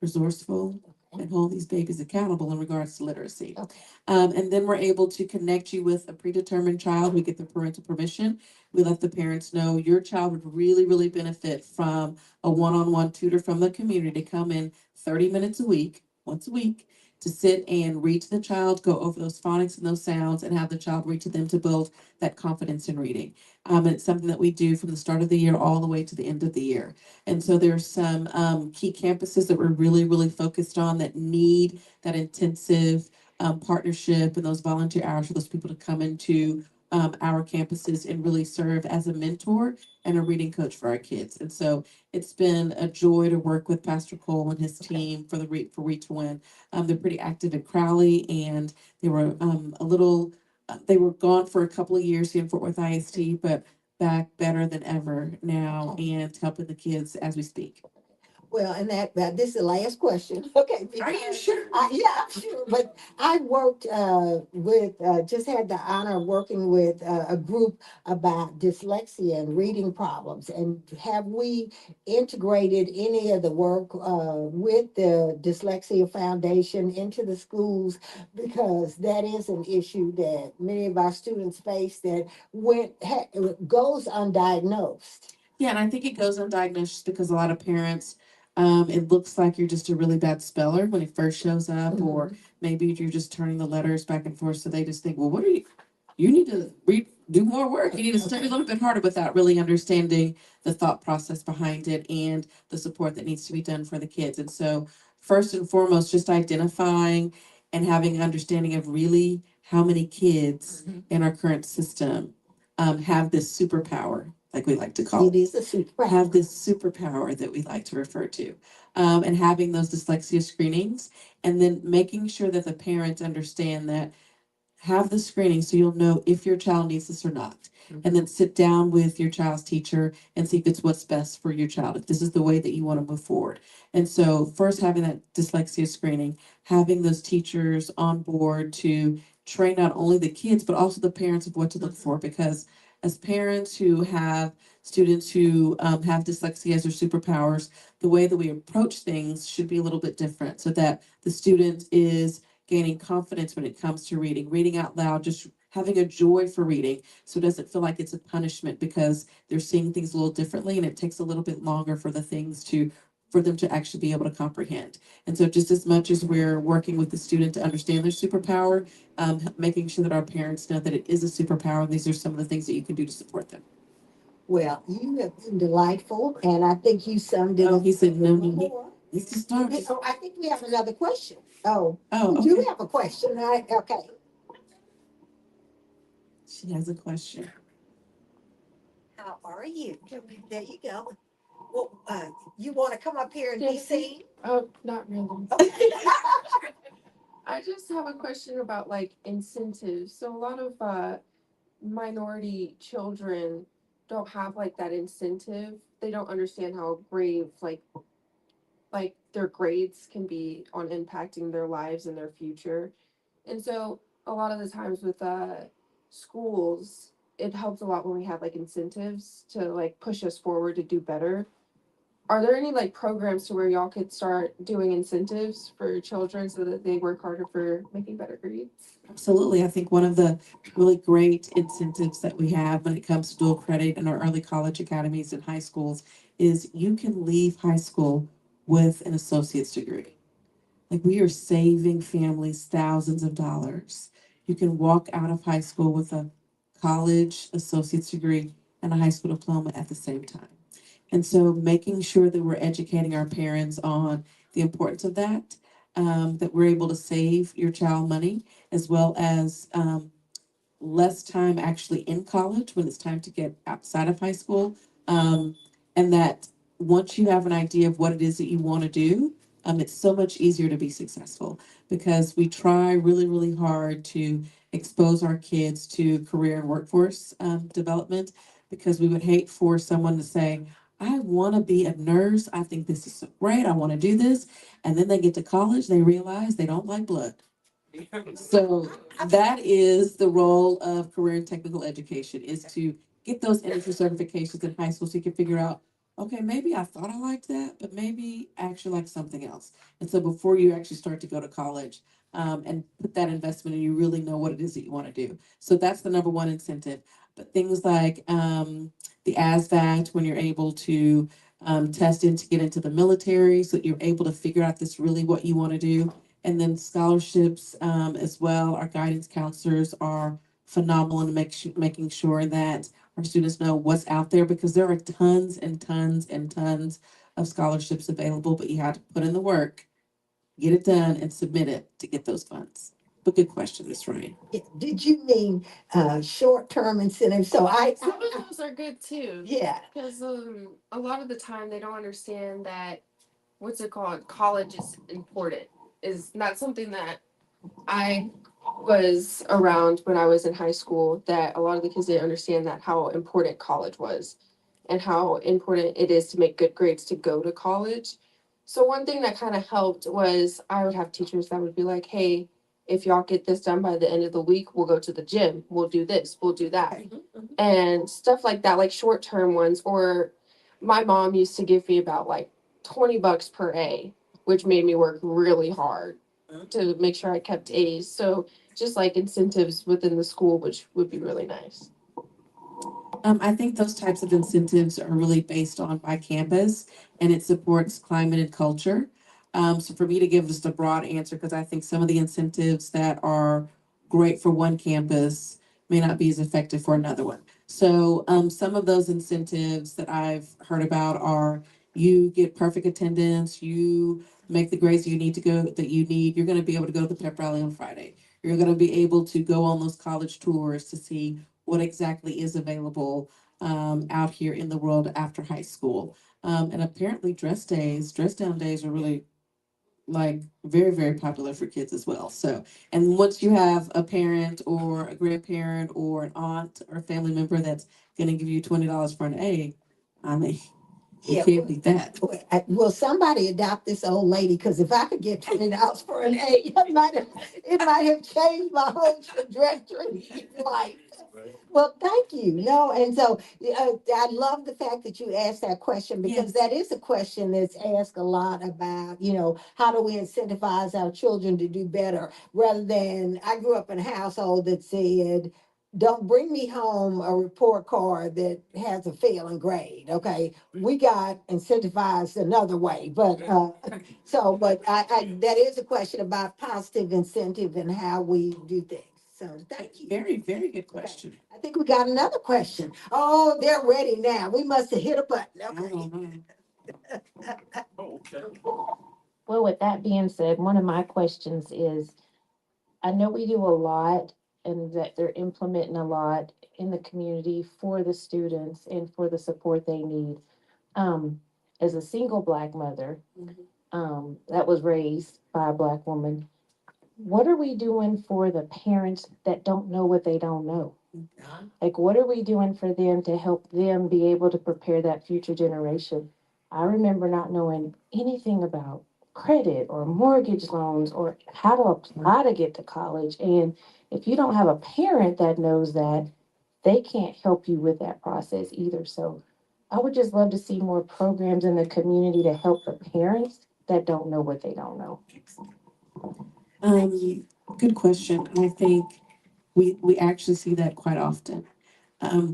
resourceful and hold these babies accountable in regards to literacy. Okay. And then we're able to connect you with a predetermined child. We get the parental permission. We let the parents know your child would really, really benefit from a one-on-one tutor from the community to come in 30 minutes a week, once a week, to sit and read to the child, go over those phonics and those sounds, and have the child read to them to build that confidence in reading. And it's something that we do from the start of the year all the way to the end of the year. And so there's some key campuses that we're really, really focused on that need that intensive partnership and those volunteer hours for those people to come into our campuses and really serve as a mentor and a reading coach for our kids. And so it's been a joy to work with Pastor Cole and his team for Read to Win. They're pretty active in Crowley, and they were they were gone for a couple of years here in Fort Worth ISD, but back better than ever now and helping the kids as we speak. Well, and that this is the last question. Okay. Are you sure? Yeah, I'm sure. But I worked just had the honor of working with a group about dyslexia and reading problems. And have we integrated any of the work with the Dyslexia Foundation into the schools? Because that is an issue that many of our students face that goes undiagnosed. Yeah, and I think it goes undiagnosed because a lot of parents, it looks like you're just a really bad speller when it first shows up, or maybe you're just turning the letters back and forth. So they just think, well, you need to do more work. You need to study a little bit harder without really understanding the thought process behind it and the support that needs to be done for the kids. And so first and foremost, just identifying and having an understanding of really how many kids in our current system have this superpower, like we like to call it. It is a superpower. Have this superpower that we like to refer to, and having those dyslexia screenings, and then making sure that the parents understand that have the screening so you'll know if your child needs this or not. And then sit down with your child's teacher and see if it's what's best for your child, if this is the way that you want to move forward. And so first having that dyslexia screening, having those teachers on board to train not only the kids, but also the parents of what to look for, because as parents who have students who have dyslexia as their superpowers, the way that we approach things should be a little bit different so that the student is gaining confidence when it comes to reading out loud, just having a joy for reading. So it doesn't feel like it's a punishment because they're seeing things a little differently, and it takes a little bit longer for them to actually be able to comprehend. And so just as much as we're working with the student to understand their superpower, making sure that our parents know that it is a superpower, and these are some of the things that you can do to support them. Well, you have been delightful, and I think you summed it Oh, up. he said no. It's just start. Oh, I think we have another question. Oh, Oh, you okay. do have a question, right? Okay. She has a question. How are you? There you go. Well, you want to come up here and be seen? Oh, not really. Okay. I just have a question about like incentives. So a lot of minority children don't have like that incentive. They don't understand how grave like their grades can be on impacting their lives and their future. And so a lot of the times with schools, it helps a lot when we have like incentives to like push us forward to do better. Are there any like programs to where y'all could start doing incentives for children so that they work harder for making better grades? Absolutely. I think one of the really great incentives that we have when it comes to dual credit in our early college academies and high schools is you can leave high school with an associate's degree. Like, we are saving families thousands of dollars. You can walk out of high school with a college associate's degree and a high school diploma at the same time. And so making sure that we're educating our parents on the importance of that, that we're able to save your child money, as well as less time actually in college when it's time to get outside of high school. And that once you have an idea of what it is that you want to do, it's so much easier to be successful because we try really, really hard to expose our kids to career and workforce development because we would hate for someone to say, I want to be a nurse. I think this is so great. I want to do this. And then they get to college, they realize they don't like blood. So that is the role of career and technical education is to get those industry certifications in high school so you can figure out, okay, maybe I thought I liked that, but maybe I actually like something else. And so before you actually start to go to college and put that investment in, you really know what it is that you want to do. So that's the number one incentive. But things like the ASVAT, when you're able to test in to get into the military, so that you're able to figure out this really what you want to do, and then scholarships as well. Our guidance counselors are phenomenal in making sure that our students know what's out there because there are tons and tons and tons of scholarships available, but you have to put in the work, get it done, and submit it to get those funds. But good question, Ms. Ryan. Did you mean short-term incentives? So Some of those are good too. yeah. Because a lot of the time they don't understand that what's it called? College is important. Is not something that I was around when I was in high school. That a lot of the kids didn't understand that how important college was, and how important it is to make good grades to go to college. So one thing that kind of helped was I would have teachers that would be like, "Hey, if y'all get this done by the end of the week, we'll go to the gym. We'll do this. We'll do that." And stuff like that, like short term ones. Or my mom used to give me about like $20 per A, which made me work really hard to make sure I kept A's. So just like incentives within the school, which would be really nice. I think those types of incentives are really based on by campus and it supports climate and culture. So for me to give just a broad answer, because I think some of the incentives that are great for one campus may not be as effective for another one. So some of those incentives that I've heard about are you get perfect attendance, you make the grades you need to go that you need, you're going to be able to go to the pep rally on Friday. You're going to be able to go on those college tours to see what exactly is available out here in the world after high school. And apparently dress down days are really like very, very popular for kids as well. So, and once you have a parent or a grandparent or an aunt or family member that's going to give you $20 for an A, I mean, you Yeah, can't beat that. will somebody adopt this old lady? Because if I could get $20 for an A, it might have changed my whole trajectory in life. Well, thank you. No, and so I love the fact that you asked that question because Yes. that is a question that's asked a lot about, how do we incentivize our children to do better rather than I grew up in a household that said, don't bring me home a report card that has a failing grade. Okay, we got incentivized another way, but but I that is a question about positive incentive and how we do things. So thank you. Very, very good question. I think we got another question. Oh, they're ready now. We must have hit a button. I Okay. don't know. Okay. Well, with that being said, one of my questions is, I know we do a lot and that they're implementing a lot in the community for the students and for the support they need. Um, as a single Black mother, that was raised by a Black woman, what are we doing for the parents that don't know what they don't know? Like, what are we doing for them to help them be able to prepare that future generation? I remember not knowing anything about credit or mortgage loans or how to apply to get to college. And if you don't have a parent that knows that, they can't help you with that process either. So I would just love to see more programs in the community to help the parents that don't know what they don't know. Good question. I think we actually see that quite often.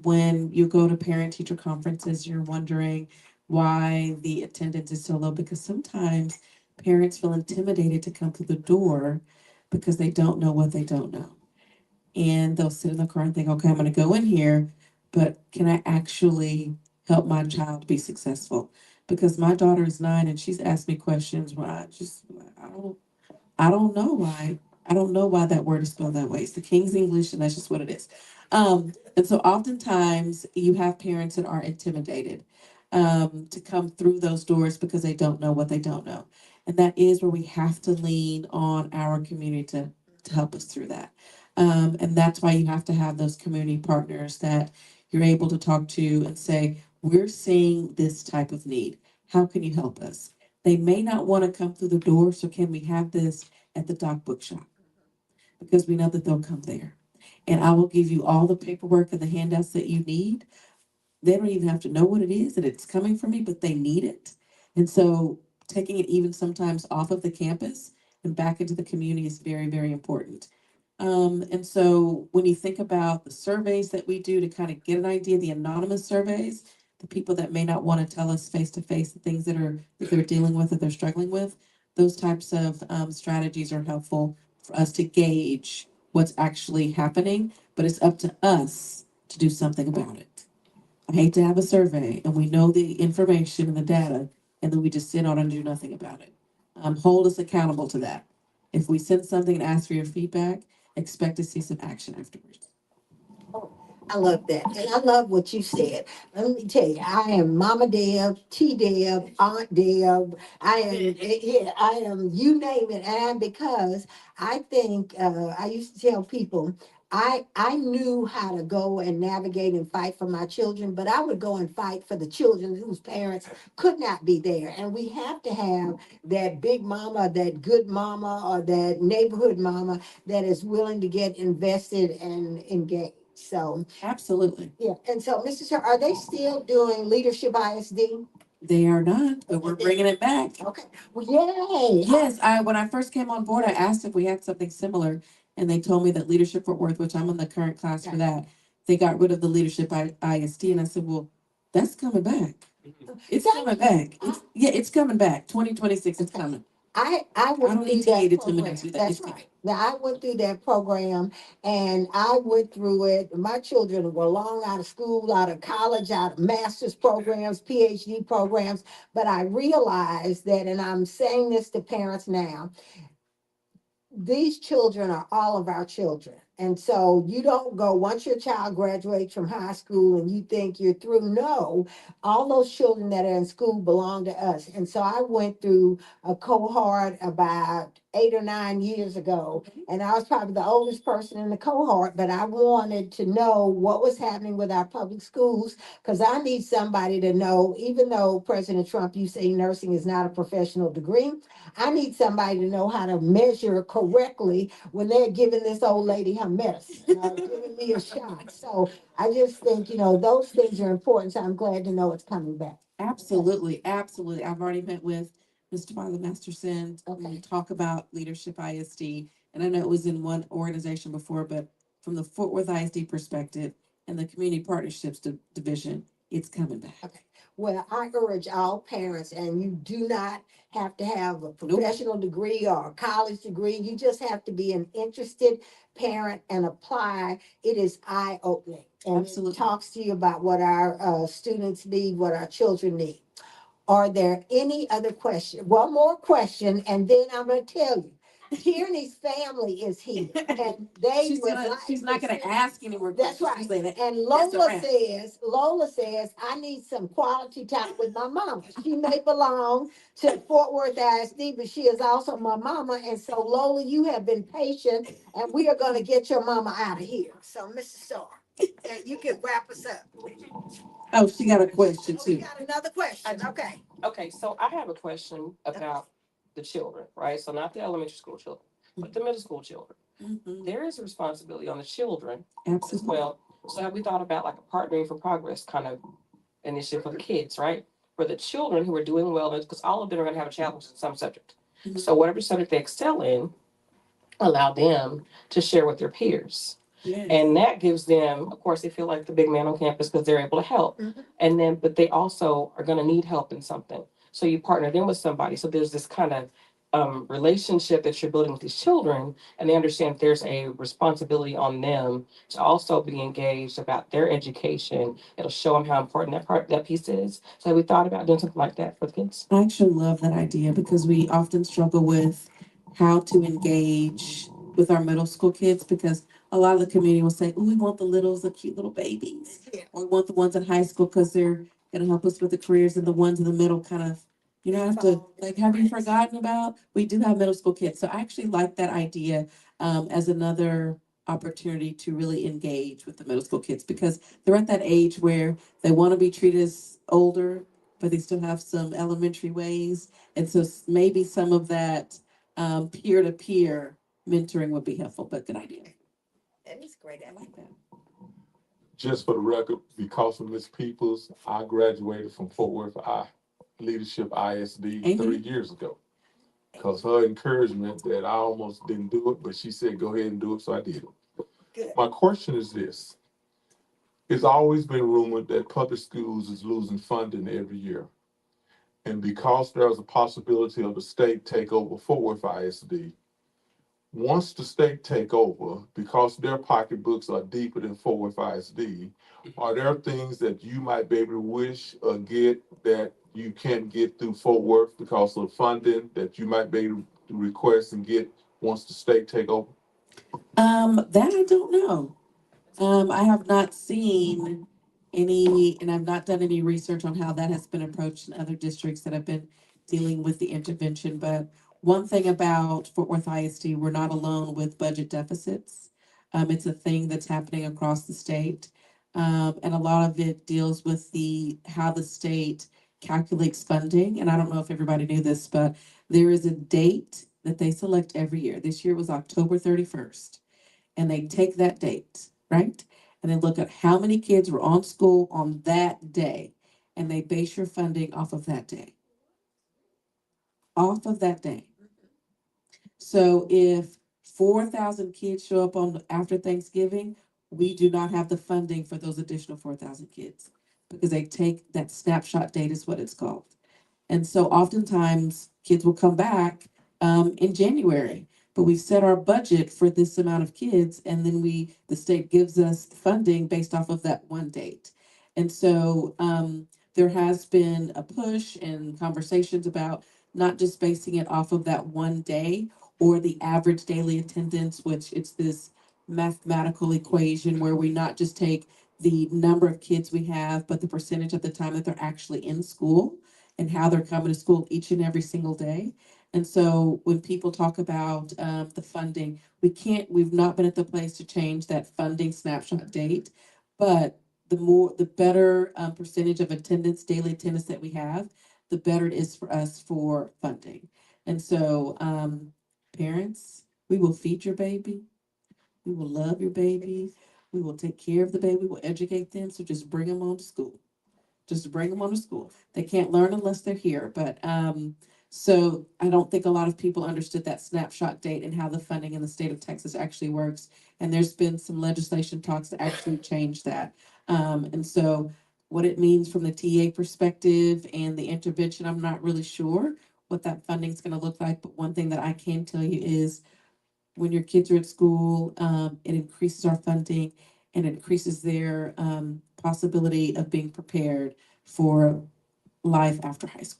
When you go to parent teacher conferences, you're wondering why the attendance is so low because sometimes parents feel intimidated to come through the door because they don't know what they don't know. And they'll sit in the car and think, okay, I'm going to go in here, but can I actually help my child be successful? Because my daughter is 9 and she's asked me questions where I don't know why. I don't know why that word is spelled that way. It's the King's English, and that's just what it is. And so oftentimes you have parents that are intimidated to come through those doors because they don't know what they don't know. And that is where we have to lean on our community to help us through that. And that's why you have to have those community partners that you're able to talk to and say, we're seeing this type of need. How can you help us? They may not want to come through the door, so can we have this at the Doc Bookshop? Because we know that they'll come there. And I will give you all the paperwork and the handouts that you need. They don't even have to know what it is and it's coming from me, but they need it. And so taking it even sometimes off of the campus and back into the community is very, very important. And so when you think about the surveys that we do to kind of get an idea, the anonymous surveys, the people that may not want to tell us face to face the things that they're dealing with, that they're struggling with, those types of strategies are helpful for us to gauge what's actually happening, but it's up to us to do something about it. I hate to have a survey and we know the information and the data, and then we just sit on it and do nothing about it. Hold us accountable to that. If we send something and ask for your feedback, expect to see some action afterwards. I love that. And I love what you said. Let me tell you, I am Mama Deb, T Deb, Aunt Deb. I am, yeah, I am, you name it. And because I think, I used to tell people, I knew how to go and navigate and fight for my children, but I would go and fight for the children whose parents could not be there. And we have to have that big mama, that good mama, or that neighborhood mama that is willing to get invested and engaged. So, Absolutely. yeah. And so, Mr. Sir, are they still doing Leadership ISD? They are not, but we're bringing it back. Okay. Well, yay. Yes, when I first came on board, I asked if we had something similar, and they told me that Leadership Fort Worth, which I'm in the current class for that, they got rid of the Leadership ISD, and I said, well, that's coming back. It's coming back. It's coming back. 2026, it's coming. I I went don't through need to that get it to them program. and do that. That's It's coming. right. Now, I went through that program and I went through it. My children were long out of school, out of college, out of master's programs, PhD programs. But I realized that, and I'm saying this to parents now, these children are all of our children. And so you don't go, once your child graduates from high school and you think you're through. No, all those children that are in school belong to us. And so I went through a cohort about 8 or 9 years ago, and I was probably the oldest person in the cohort, but I wanted to know what was happening with our public schools, because I need somebody to know, even though President Trump, you say nursing is not a professional degree, I need somebody to know how to measure correctly when they're giving this old lady her medicine or giving me a shot. So I just think, those things are important. So I'm glad to know it's coming back. Absolutely, absolutely. I've already met with Mr. Marlon Masterson. Okay. We talk about Leadership ISD, and I know it was in one organization before, but from the Fort Worth ISD perspective and the Community Partnerships Division, it's coming back. Okay. Well, I urge all parents, and you do not have to have a professional degree or a college degree. You just have to be an interested parent and apply. It is eye-opening. And Absolutely. It talks to you about what our students need, what our children need. Are there any other questions? One more question, and then I'm going to tell you. Tierrney's family is here, and they she's not gonna ask any more That's questions. right. That, And Lola says, I need some quality time with my mama. She may belong to Fort Worth ISD, but she is also my mama. And so Lola, you have been patient, and we are going to get your mama out of here. So, Mrs. Starr, you can wrap us up. Oh, she got a question We too. got another question. Okay. Okay, so I have a question about the children, right? So not the elementary school children, but the middle school children. Mhm. There is a responsibility on the children as Absolutely. well. So have we thought about like a partnering for progress kind of initiative for the kids, right? For the children who are doing well, because all of them are going to have a challenge in some subject. Mhm. So whatever subject they excel in, allow them to share with their peers. Yes. And that gives them, of course, they feel like the big man on campus because they're able to help. And then, but they also are going to need help in something. So you partner them with somebody. So there's this kind of relationship that you're building with these children, and they understand there's a responsibility on them to also be engaged about their education. It'll show them how important that piece is. So we thought about doing something like that for the kids. I actually love that idea because we often struggle with how to engage with our middle school kids because a lot of the community will say, oh, we want the littles, the cute little babies. Yeah. Or we want the ones in high school because they're going to help us with the careers, and the ones in the middle kind of, have to, like, have you forgotten about? We do have middle school kids. So I actually like that idea as another opportunity to really engage with the middle school kids because they're at that age where they want to be treated as older, but they still have some elementary ways. And so maybe some of that peer-to-peer mentoring would be helpful, but good idea. That is great. I like that. Just for the record, because of Ms. Peoples, I graduated from Fort Worth Leadership ISD Amen. 3 years ago. Because her encouragement that I almost didn't do it, but she said, go ahead and do it, so I did it. Good. My question is this. It's always been rumored that public schools is losing funding every year. And because there's a possibility of the state take over Fort Worth ISD, once the state take over, because their pocketbooks are deeper than Fort Worth ISD, are there things that you might be able to wish or get that you can't get through Fort Worth because of funding that you might be able to request and get once the state take over? That I don't know. I have not seen any, and I've not done any research on how that has been approached in other districts that have been dealing with the intervention. But one thing about Fort Worth ISD, we're not alone with budget deficits. It's a thing that's happening across the state. And a lot of it deals with how the state calculates funding. And I don't know if everybody knew this, but there is a date that they select every year. This year was October 31st. And they take that date, right? And they look at how many kids were on school on that day. And they base your funding off of that day. Off of that day. So if 4,000 kids show up on after Thanksgiving, we do not have the funding for those additional 4,000 kids because they take that snapshot date is what it's called. And so oftentimes kids will come back in January, but we set our budget for this amount of kids, and then the state gives us funding based off of that one date. And so there has been a push and conversations about not just basing it off of that one day or the average daily attendance, which it's this mathematical equation where we not just take the number of kids we have, but the percentage of the time that they're actually in school and how they're coming to school each and every single day. And so when people talk about the funding, we've not been at the place to change that funding snapshot date, but the better percentage of attendance, daily attendance that we have, the better it is for us for funding. And so parents, we will feed your baby. We will love your baby. We will take care of the baby. We will educate them. So just bring them on to school. Just bring them on to school. They can't learn unless they're here. But so I don't think a lot of people understood that snapshot date and how the funding in the state of Texas actually works. And there's been some legislation talks to actually change that. And so what it means from the TA perspective and the intervention, I'm not really sure what that funding is going to look like. But one thing that I can tell you is when your kids are at school, it increases our funding and increases their possibility of being prepared for life after high school.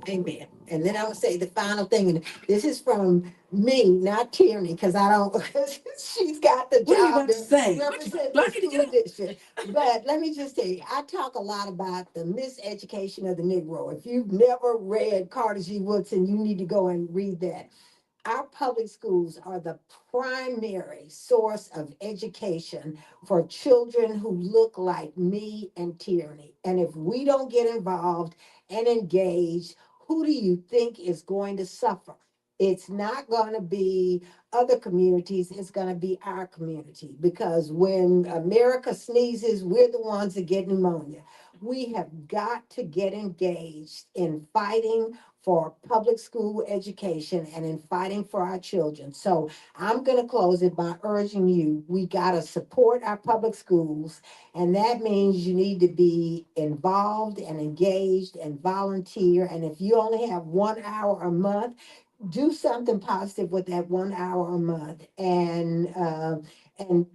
Amen. And then I would say the final thing, and this is from me, not Tierrney, because I don't, she's got the What are you job about to say? represent Do I the need to school get district. But let me just tell you, I talk a lot about the miseducation of the Negro. If you've never read Carter G. Woodson, you need to go and read that. Our public schools are the primary source of education for children who look like me and Tierrney. And if we don't get involved and engaged, who do you think is going to suffer? It's not going to be other communities, it's going to be our community. Because when America sneezes, we're the ones that get pneumonia. We have got to get engaged in fighting for public school education and in fighting for our children. So I'm going to close it by urging you, we got to support our public schools. And that means you need to be involved and engaged and volunteer. And if you only have 1 hour a month, do something positive with that 1 hour a month, and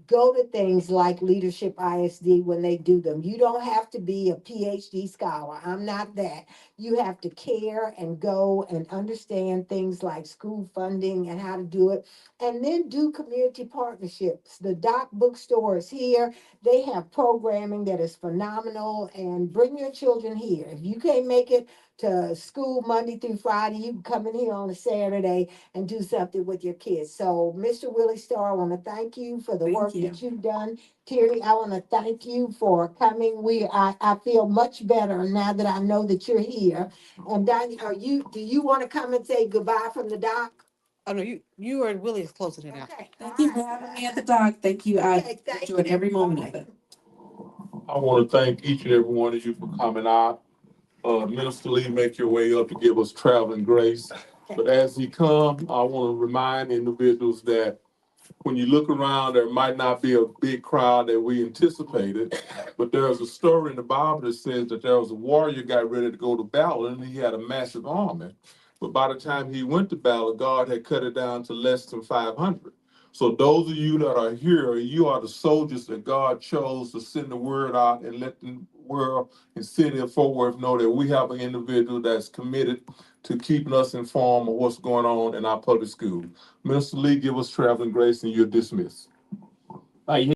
go to things like Leadership ISD when they do them. You don't have to be a PhD scholar. I'm not that. You have to care and go and understand things like school funding and how to do it. And then do community partnerships. The Doc bookstore is here. They have programming that is phenomenal, and bring your children here. If you can't make it to school Monday through Friday, you can come in here on a Saturday and do something with your kids. So, Mr. Willie Starr, I want to thank you for the Thank work you. that you've done. Tierrney, I want to thank you for coming. I feel much better now that I know that you're here. And Donnie, do you want to come and say goodbye from the dock? Oh, no, you are Willie's closer than that. Okay. Thank you for having me at the dock. Thank you. I Okay, thank enjoyed you. every moment All of right. it. I want to thank each and every one of you for coming out. Minister Lee, make your way up to give us traveling grace. But as he comes, I want to remind individuals that when you look around, there might not be a big crowd that we anticipated, but there's a story in the Bible that says that there was a warrior got ready to go to battle, and he had a massive army. But by the time he went to battle, God had cut it down to less than 500. So those of you that are here, you are the soldiers that God chose to send the word out and let the world and city of Fort Worth know that we have an individual that's committed to keeping us informed of what's going on in our public school. Minister Lee, give us traveling grace and you're dismissed. You